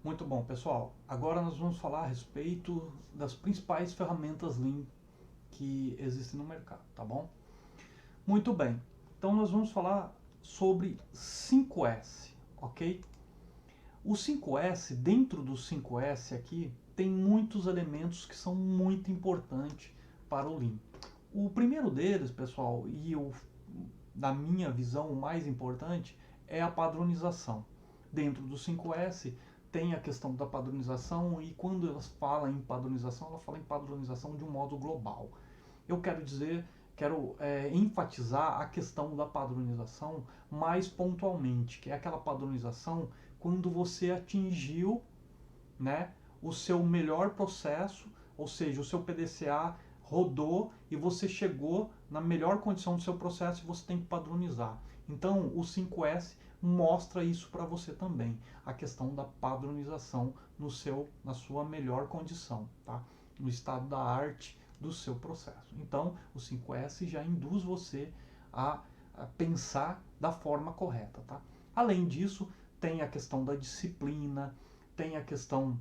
Muito bom, pessoal. Agora nós vamos falar a respeito das principais ferramentas Lean que existem no mercado, tá bom? Muito bem. Então nós vamos falar sobre 5S, ok? O 5S, dentro do 5S aqui, tem muitos elementos que são muito importantes para o Lean. O primeiro deles, pessoal, na minha visão, o mais importante, é a padronização. Dentro do 5S tem a questão da padronização e quando elas falam em padronização, elas falam em padronização de um modo global. Eu quero dizer, quero enfatizar a questão da padronização mais pontualmente, que é aquela padronização quando você atingiu, né, o seu melhor processo, ou seja, o seu PDCA rodou e você chegou na melhor condição do seu processo e você tem que padronizar. Então, o 5S mostra isso para você também, a questão da padronização na sua melhor condição, tá? No estado da arte do seu processo. Então, o 5S já induz você a pensar da forma correta, tá? Além disso, tem a questão da disciplina, tem a questão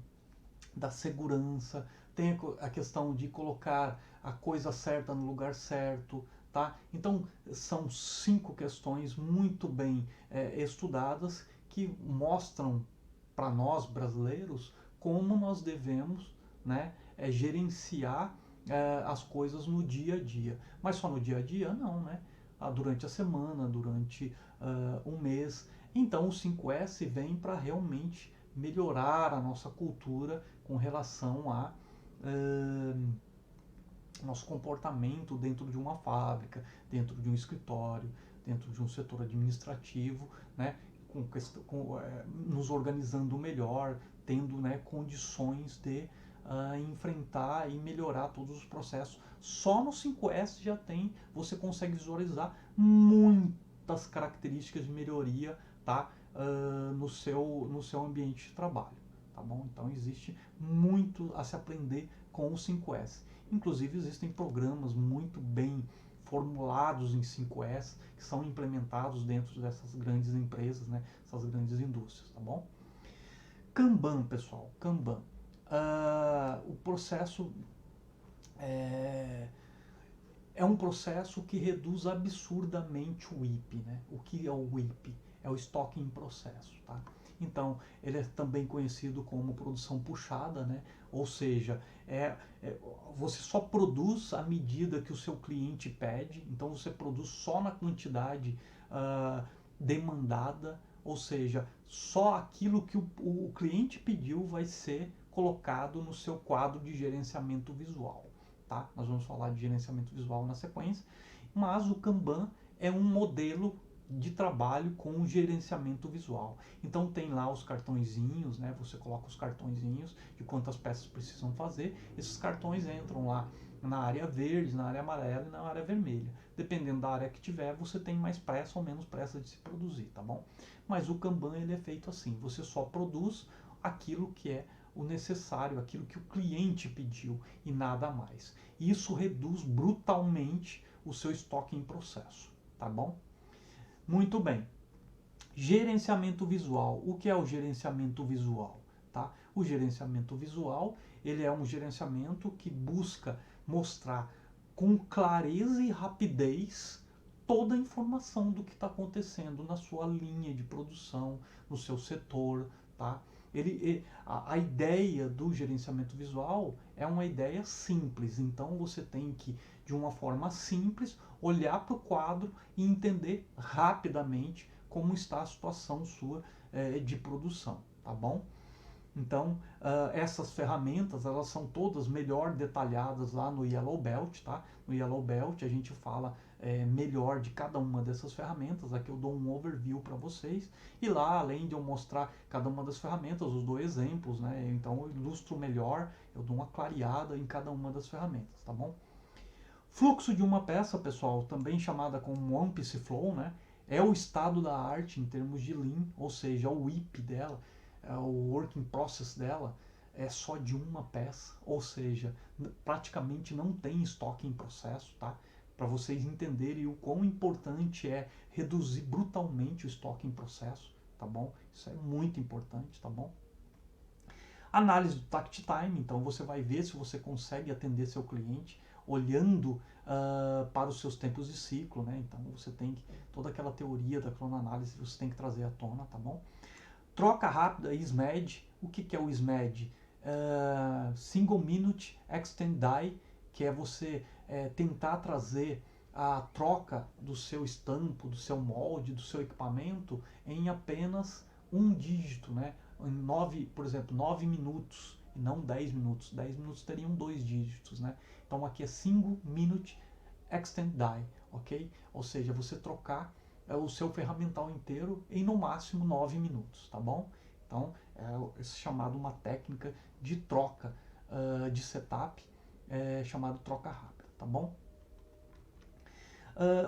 da segurança, tem a questão de colocar a coisa certa no lugar certo, tá? Então são 5 questões muito bem estudadas que mostram para nós brasileiros como nós devemos, né, gerenciar as coisas no dia a dia. Mas só no dia a dia? Não, né? Durante a semana, durante um mês. Então o 5S vem para realmente melhorar a nossa cultura com relação a nosso comportamento dentro de uma fábrica, dentro de um escritório, dentro de um setor administrativo, né, nos organizando melhor, tendo, né, condições de enfrentar e melhorar todos os processos. Só no 5S já tem, você consegue visualizar muitas características de melhoria, tá, no seu ambiente de trabalho. Tá bom? Então existe muito a se aprender com o 5S. Inclusive existem programas muito bem formulados em 5S que são implementados dentro dessas grandes empresas, né? Essas grandes indústrias, tá bom? Kanban, pessoal, Kanban. O processo é, é um processo que reduz absurdamente o WIP, né? O que é o WIP? É o estoque em processo, tá? Então, ele é também conhecido como produção puxada, né? Ou seja, você só produz à medida que o seu cliente pede, então você produz só na quantidade demandada, ou seja, só aquilo que o cliente pediu vai ser colocado no seu quadro de gerenciamento visual. Tá? Nós vamos falar de gerenciamento visual na sequência, mas o Kanban é um modelo de trabalho com gerenciamento visual. Então tem lá os cartõezinhos, né? Você coloca os cartõezinhos de quantas peças precisam fazer. Esses cartões entram lá na área verde, na área amarela e na área vermelha. Dependendo da área que tiver, você tem mais pressa ou menos pressa de se produzir, tá bom? Mas o Kanban ele é feito assim, você só produz aquilo que é o necessário, aquilo que o cliente pediu e nada mais. Isso reduz brutalmente o seu estoque em processo, tá bom? Muito bem. Gerenciamento visual. O que é o gerenciamento visual? Tá? O gerenciamento visual ele é um gerenciamento que busca mostrar com clareza e rapidez toda a informação do que está acontecendo na sua linha de produção, no seu setor, tá? A ideia do gerenciamento visual é uma ideia simples, então você tem que, de uma forma simples, olhar para o quadro e entender rapidamente como está a situação sua de produção, tá bom? Então, essas ferramentas, elas são todas melhor detalhadas lá no Yellow Belt, tá? No Yellow Belt a gente fala melhor de cada uma dessas ferramentas. Aqui eu dou um overview para vocês. E lá, além de eu mostrar cada uma das ferramentas, eu dou exemplos, né? Então eu ilustro melhor, eu dou uma clareada em cada uma das ferramentas, tá bom? Fluxo de uma peça, pessoal, também chamada como One Piece Flow, né? É o estado da arte em termos de Lean, ou seja, o WIP dela, o Working Process dela é só de uma peça, ou seja, praticamente não tem estoque em processo, tá? Para vocês entenderem o quão importante é reduzir brutalmente o estoque em processo, tá bom? Isso é muito importante, tá bom? Análise do tact time, então você vai ver se você consegue atender seu cliente olhando para os seus tempos de ciclo, né? Então você tem que, toda aquela teoria da cronoanálise você tem que trazer à tona, tá bom? Troca rápida, SMED. O que é o SMED? Single Minute Extend Die, que é você tentar trazer a troca do seu estampo, do seu molde, do seu equipamento em apenas um dígito, né? Em 9, por exemplo, 9 minutos e não 10 minutos. 10 minutos teriam dois dígitos, né? Então aqui é Single Minute Extend Die, ok? Ou seja, você trocar o seu ferramental inteiro em no máximo 9 minutos, tá bom? Então é chamado uma técnica de troca de setup, chamado troca rápida, tá bom?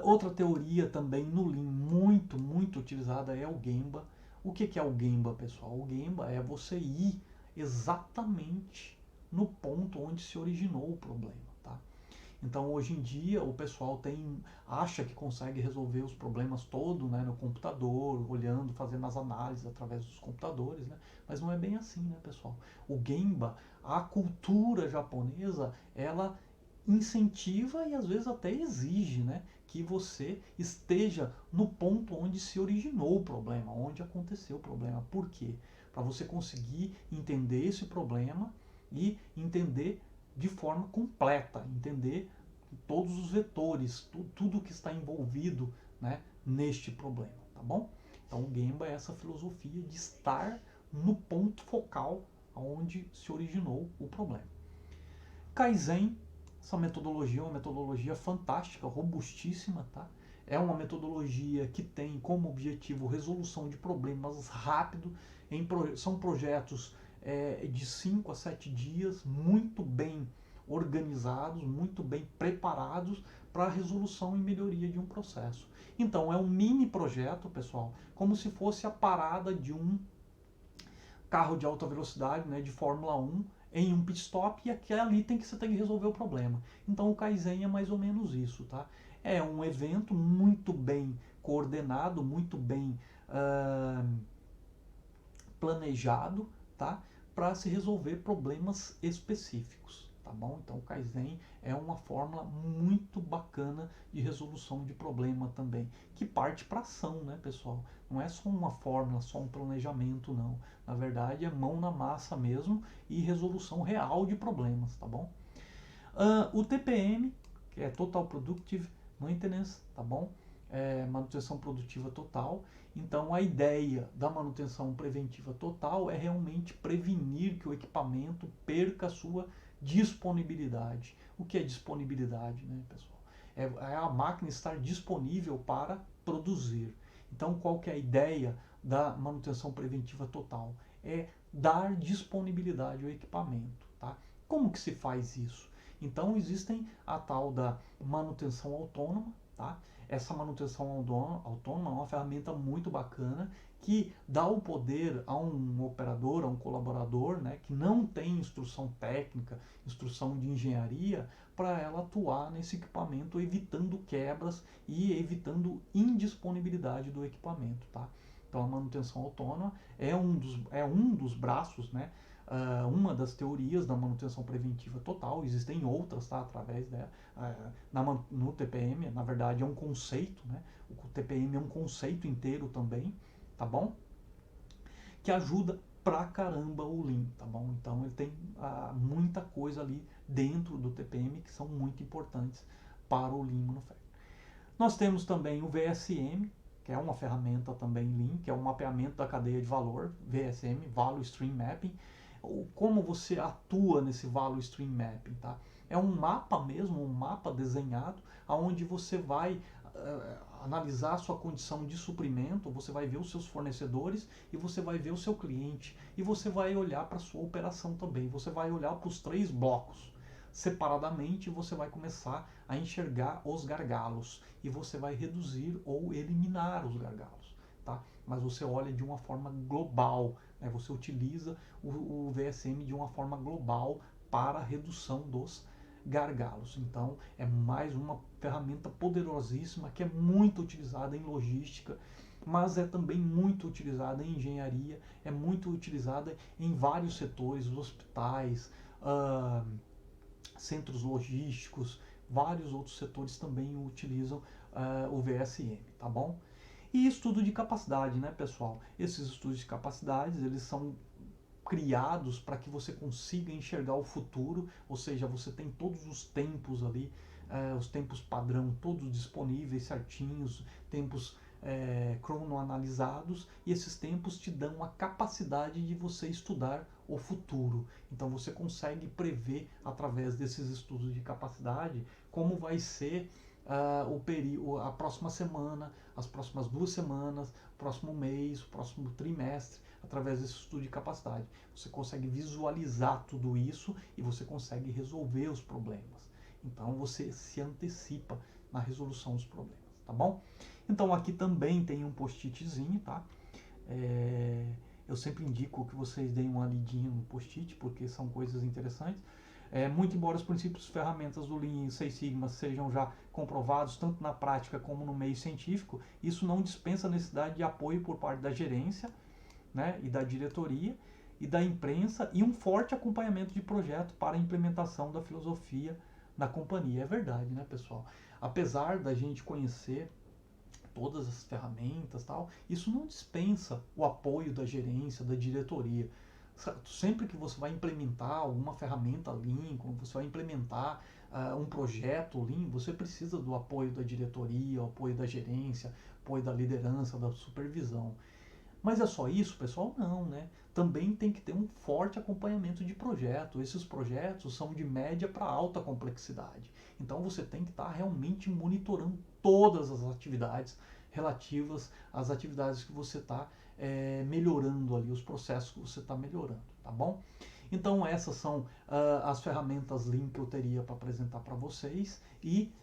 Outra teoria também no Lean muito utilizada é o Gemba. O que é o Gemba, pessoal? O Gemba é você ir exatamente no ponto onde se originou o problema, tá? Então, hoje em dia, o pessoal acha que consegue resolver os problemas todos, né, no computador, olhando, fazendo as análises através dos computadores, né? Mas não é bem assim, né, pessoal? O Gemba, a cultura japonesa, ela incentiva e às vezes até exige, né, que você esteja no ponto onde se originou o problema, onde aconteceu o problema. Por quê? Para você conseguir entender esse problema e entender de forma completa, entender todos os vetores, tudo que está envolvido, né, neste problema, tá bom? Então o Gemba é essa filosofia de estar no ponto focal onde se originou o problema. Kaizen, essa metodologia é uma metodologia fantástica, robustíssima, tá? É uma metodologia que tem como objetivo resolução de problemas rápido. São projetos de 5 a 7 dias, muito bem organizados, muito bem preparados para a resolução e melhoria de um processo. Então, é um mini projeto, pessoal, como se fosse a parada de um carro de alta velocidade, né, de Fórmula 1, em um pit stop, e aqui ali você tem que resolver o problema. Então o Kaizen é mais ou menos isso, tá? É um evento muito bem coordenado, muito bem planejado, tá? Para se resolver problemas específicos, tá bom? Então o Kaizen é uma fórmula muito bacana de resolução de problema também, que parte para ação, né, pessoal? Não é só uma fórmula, só um planejamento, não. Na verdade é mão na massa mesmo e resolução real de problemas, tá bom? O TPM, que é Total Productive Maintenance, tá bom? Manutenção produtiva total. Então, a ideia da manutenção preventiva total é realmente prevenir que o equipamento perca a sua disponibilidade. O que é disponibilidade, né, pessoal? É a máquina estar disponível para produzir. Então, qual que é a ideia da manutenção preventiva total? É dar disponibilidade ao equipamento, tá? Como que se faz isso? Então, existem a tal da manutenção autônoma, tá? Essa manutenção autônoma é uma ferramenta muito bacana que dá o poder a um operador, a um colaborador, né, que não tem instrução técnica, instrução de engenharia, para ela atuar nesse equipamento, evitando quebras e evitando indisponibilidade do equipamento, tá? Então a manutenção autônoma é um dos braços, né, uma das teorias da manutenção preventiva total. Existem outras, tá, através dela. No TPM, na verdade, é um conceito, né? O TPM é um conceito inteiro também, tá bom? Que ajuda pra caramba o Lean, tá bom? Então ele tem muita coisa ali dentro do TPM que são muito importantes para o Lean Manufacturing. Nós temos também o VSM, que é uma ferramenta também Lean, que é o mapeamento da cadeia de valor, VSM, Value Stream Mapping. Como você atua nesse Value Stream Mapping, tá? É um mapa mesmo, um mapa desenhado, onde você vai analisar a sua condição de suprimento, você vai ver os seus fornecedores e você vai ver o seu cliente. E você vai olhar para a sua operação também, você vai olhar para os 3 blocos. Separadamente, você vai começar a enxergar os gargalos e você vai reduzir ou eliminar os gargalos, tá? Mas você olha de uma forma global, né? Você utiliza o VSM de uma forma global para a redução dos gargalos. Então, é mais uma ferramenta poderosíssima que é muito utilizada em logística mas é também muito utilizada em engenharia, é muito utilizada em vários setores, hospitais, uh, centros logísticos, vários outros setores também utilizam o VSM, tá bom? E estudo de capacidade, né, pessoal? Esses estudos de capacidades, eles são criados para que você consiga enxergar o futuro, ou seja, você tem todos os tempos ali, os tempos padrão, todos disponíveis certinhos, tempos cronoanalisados, e esses tempos te dão a capacidade de você estudar o futuro. Então você consegue prever, através desses estudos de capacidade, como vai ser a próxima semana, as próximas 2 semanas, o próximo mês, o próximo trimestre, através desse estudo de capacidade. Você consegue visualizar tudo isso e você consegue resolver os problemas. Então você se antecipa na resolução dos problemas, tá bom? Então aqui também tem um post-itzinho, tá? Eu sempre indico que vocês deem uma lidinha no post-it, porque são coisas interessantes. Muito embora os princípios e ferramentas do Lean Six Sigma sejam já comprovados tanto na prática como no meio científico, isso não dispensa a necessidade de apoio por parte da gerência, né, e da diretoria e da imprensa, e um forte acompanhamento de projeto para a implementação da filosofia da companhia. É verdade, né, pessoal? Apesar da gente conhecer todas as ferramentas, tal, isso não dispensa o apoio da gerência, da diretoria. Sempre que você vai implementar alguma ferramenta Lean, quando você vai implementar um projeto Lean, você precisa do apoio da diretoria, o apoio da gerência, apoio da liderança, da supervisão. Mas é só isso, pessoal? Não, né? Também tem que ter um forte acompanhamento de projeto. Esses projetos são de média para alta complexidade. Então você tem que estar realmente monitorando todas as atividades relativas às atividades que você está melhorando ali, os processos que você está melhorando, tá bom? Então essas são as ferramentas Lean que eu teria para apresentar para vocês e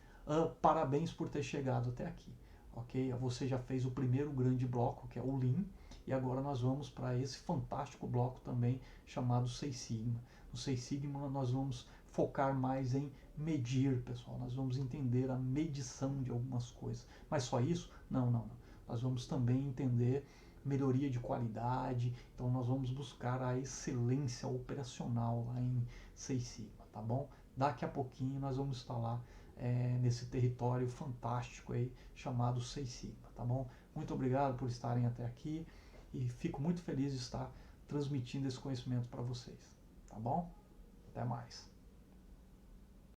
parabéns por ter chegado até aqui, ok? Você já fez o primeiro grande bloco, que é o Lean, e agora nós vamos para esse fantástico bloco também chamado Six Sigma. No Six Sigma nós vamos focar mais em medir, pessoal. Nós vamos entender a medição de algumas coisas. Mas só isso? Não, não, não. Nós vamos também entender melhoria de qualidade. Então nós vamos buscar a excelência operacional lá em Six Sigma, tá bom? Daqui a pouquinho nós vamos estar lá nesse território fantástico aí chamado Six Sigma, tá bom? Muito obrigado por estarem até aqui e fico muito feliz de estar transmitindo esse conhecimento para vocês, tá bom? Até mais.